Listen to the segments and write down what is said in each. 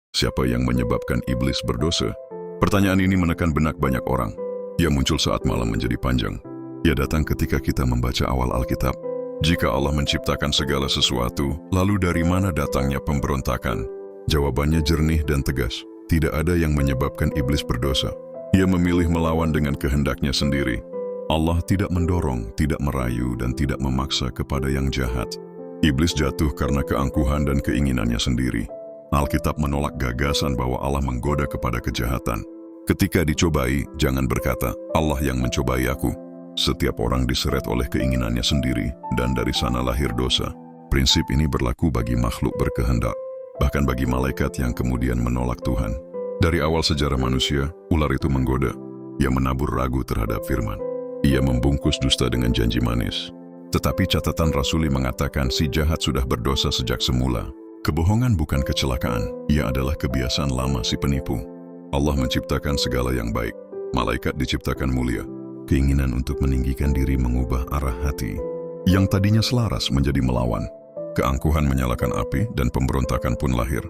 Siapa yang menyebabkan iblis berdosa? Pertanyaan ini menekan benak banyak orang. Ia muncul saat malam menjadi panjang. Ia datang ketika kita membaca awal Alkitab. Jika Allah menciptakan segala sesuatu, lalu dari mana datangnya pemberontakan? Jawabannya jernih dan tegas. Tidak ada yang menyebabkan iblis berdosa. Ia memilih melawan dengan kehendaknya sendiri. Allah tidak mendorong, tidak merayu, dan tidak memaksa kepada yang jahat. Iblis jatuh karena keangkuhan dan keinginannya sendiri. Alkitab menolak gagasan bahwa Allah menggoda kepada kejahatan. Ketika dicobai, jangan berkata, Allah yang mencobai aku. Setiap orang diseret oleh keinginannya sendiri, dan dari sana lahir dosa. Prinsip ini berlaku bagi makhluk berkehendak, bahkan bagi malaikat yang kemudian menolak Tuhan. Dari awal sejarah manusia, ular itu menggoda. Ia menabur ragu terhadap firman. Ia membungkus dusta dengan janji manis. Tetapi catatan Rasuli mengatakan si jahat sudah berdosa sejak semula. Kebohongan bukan kecelakaan, ia adalah kebiasaan lama si penipu. Allah menciptakan segala yang baik. Malaikat diciptakan mulia. Keinginan untuk meninggikan diri mengubah arah hati. Yang tadinya selaras menjadi melawan. Keangkuhan menyalakan api dan pemberontakan pun lahir.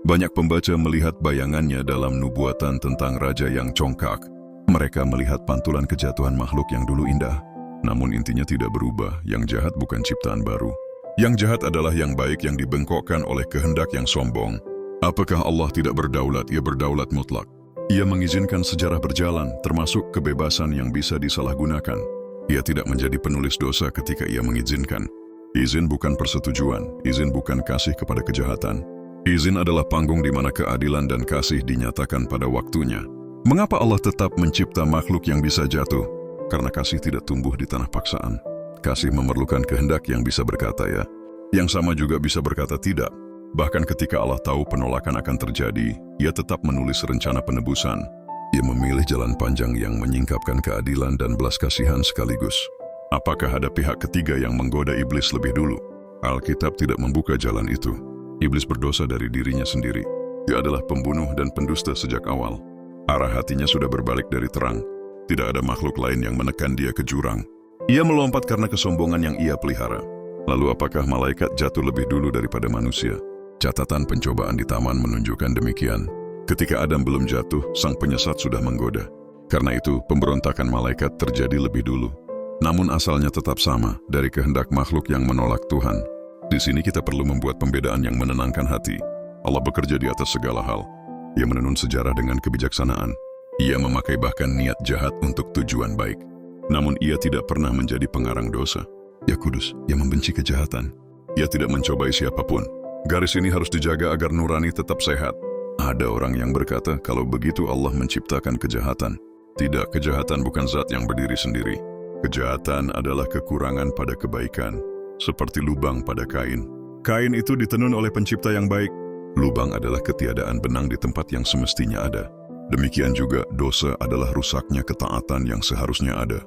Banyak pembaca melihat bayangannya dalam nubuatan tentang raja yang congkak. Mereka melihat pantulan kejatuhan makhluk yang dulu indah. Namun intinya tidak berubah, yang jahat bukan ciptaan baru. Yang jahat adalah yang baik yang dibengkokkan oleh kehendak yang sombong. Apakah Allah tidak berdaulat? Ia berdaulat mutlak. Ia mengizinkan sejarah berjalan, termasuk kebebasan yang bisa disalahgunakan. Ia tidak menjadi penulis dosa ketika ia mengizinkan. Izin bukan persetujuan, izin bukan kasih kepada kejahatan. Izin adalah panggung di mana keadilan dan kasih dinyatakan pada waktunya. Mengapa Allah tetap mencipta makhluk yang bisa jatuh? Karena kasih tidak tumbuh di tanah paksaan. Kasih memerlukan kehendak yang bisa berkata ya. Yang sama juga bisa berkata tidak. Bahkan ketika Allah tahu penolakan akan terjadi, ia tetap menulis rencana penebusan. Ia memilih jalan panjang yang menyingkapkan keadilan dan belas kasihan sekaligus. Apakah ada pihak ketiga yang menggoda iblis lebih dulu? Alkitab tidak membuka jalan itu. Iblis berdosa dari dirinya sendiri. Dia adalah pembunuh dan pendusta sejak awal. Arah hatinya sudah berbalik dari terang. Tidak ada makhluk lain yang menekan dia ke jurang. Ia melompat karena kesombongan yang ia pelihara. Lalu apakah malaikat jatuh lebih dulu daripada manusia? Catatan pencobaan di taman menunjukkan demikian. Ketika Adam belum jatuh, sang penyesat sudah menggoda. Karena itu, pemberontakan malaikat terjadi lebih dulu. Namun asalnya tetap sama, dari kehendak makhluk yang menolak Tuhan. Di sini kita perlu membuat pembedaan yang menenangkan hati. Allah bekerja di atas segala hal. Ia menenun sejarah dengan kebijaksanaan. Ia memakai bahkan niat jahat untuk tujuan baik. Namun ia tidak pernah menjadi pengarang dosa. Ia kudus, ia membenci kejahatan. Ia tidak mencobai siapapun. Garis ini harus dijaga agar nurani tetap sehat. Ada orang yang berkata kalau begitu Allah menciptakan kejahatan. Tidak, kejahatan bukan zat yang berdiri sendiri. Kejahatan adalah kekurangan pada kebaikan. Seperti lubang pada kain. Kain itu ditenun oleh pencipta yang baik. Lubang adalah ketiadaan benang di tempat yang semestinya ada. Demikian juga dosa adalah rusaknya ketaatan yang seharusnya ada.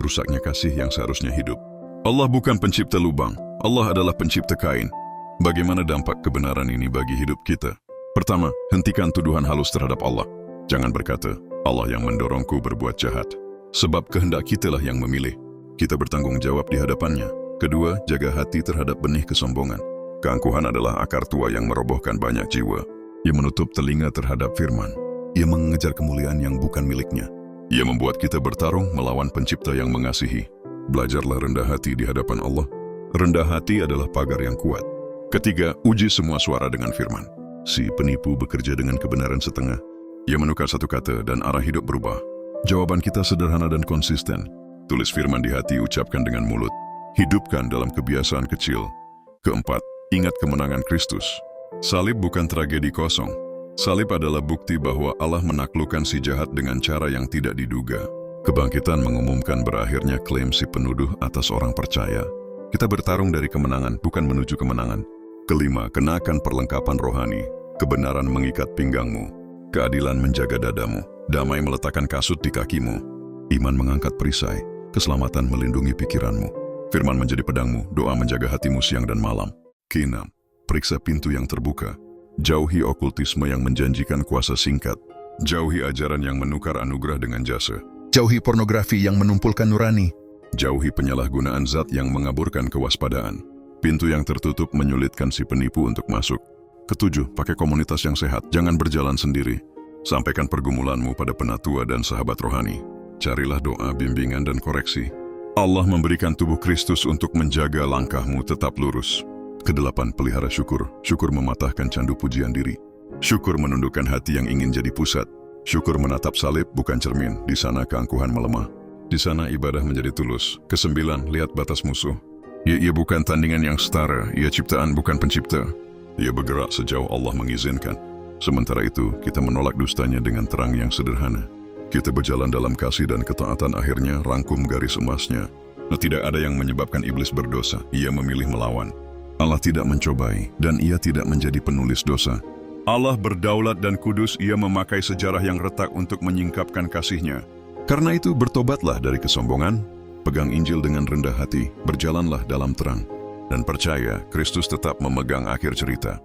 Rusaknya kasih yang seharusnya hidup. Allah bukan pencipta lubang. Allah adalah pencipta kain. Bagaimana dampak kebenaran ini bagi hidup kita? Pertama, hentikan tuduhan halus terhadap Allah. Jangan berkata, Allah yang mendorongku berbuat jahat. Sebab kehendak kitalah yang memilih. Kita bertanggung jawab di hadapannya. Kedua, jaga hati terhadap benih kesombongan. Keangkuhan adalah akar tua yang merobohkan banyak jiwa. Ia menutup telinga terhadap firman. Ia mengejar kemuliaan yang bukan miliknya. Ia membuat kita bertarung melawan pencipta yang mengasihi. Belajarlah rendah hati di hadapan Allah. Rendah hati adalah pagar yang kuat. Ketiga, uji semua suara dengan firman. Si penipu bekerja dengan kebenaran setengah. Ia menukar satu kata dan arah hidup berubah. Jawaban kita sederhana dan konsisten. Tulis firman di hati, ucapkan dengan mulut. Hidupkan dalam kebiasaan kecil. Keempat, ingat kemenangan Kristus. Salib bukan tragedi kosong. Salib adalah bukti bahwa Allah menaklukkan si jahat dengan cara yang tidak diduga. Kebangkitan mengumumkan berakhirnya klaim si penuduh atas orang percaya. Kita bertarung dari kemenangan, bukan menuju kemenangan. Kelima, kenakan perlengkapan rohani. Kebenaran mengikat pinggangmu. Keadilan menjaga dadamu. Damai meletakkan kasut di kakimu. Iman mengangkat perisai. Keselamatan melindungi pikiranmu. Firman menjadi pedangmu. Doa menjaga hatimu siang dan malam. Keenam, periksa pintu yang terbuka. Jauhi okultisme yang menjanjikan kuasa singkat. Jauhi ajaran yang menukar anugerah dengan jasa. Jauhi pornografi yang menumpulkan nurani. Jauhi penyalahgunaan zat yang mengaburkan kewaspadaan. Pintu yang tertutup menyulitkan si penipu untuk masuk. Ketujuh, pakai komunitas yang sehat. Jangan berjalan sendiri. Sampaikan pergumulanmu pada penatua dan sahabat rohani. Carilah doa, bimbingan, dan koreksi. Allah memberikan tubuh Kristus untuk menjaga langkahmu tetap lurus. Kedelapan, pelihara syukur. Syukur mematahkan candu pujian diri. Syukur menundukkan hati yang ingin jadi pusat. Syukur menatap salib bukan cermin. Di sana keangkuhan melemah. Di sana ibadah menjadi tulus. Kesembilan, lihat batas musuh. Ia bukan tandingan yang setara. Ia ciptaan bukan pencipta. Ia bergerak sejauh Allah mengizinkan. Sementara itu, kita menolak dustanya dengan terang yang sederhana. Kita berjalan dalam kasih dan ketaatan, akhirnya rangkum garis emasnya. Tidak ada yang menyebabkan iblis berdosa. Ia memilih melawan. Allah tidak mencobai, dan ia tidak menjadi penulis dosa. Allah berdaulat dan kudus, ia memakai sejarah yang retak untuk menyingkapkan kasihnya. Karena itu, bertobatlah dari kesombongan, pegang Injil dengan rendah hati, berjalanlah dalam terang. Dan percaya, Kristus tetap memegang akhir cerita.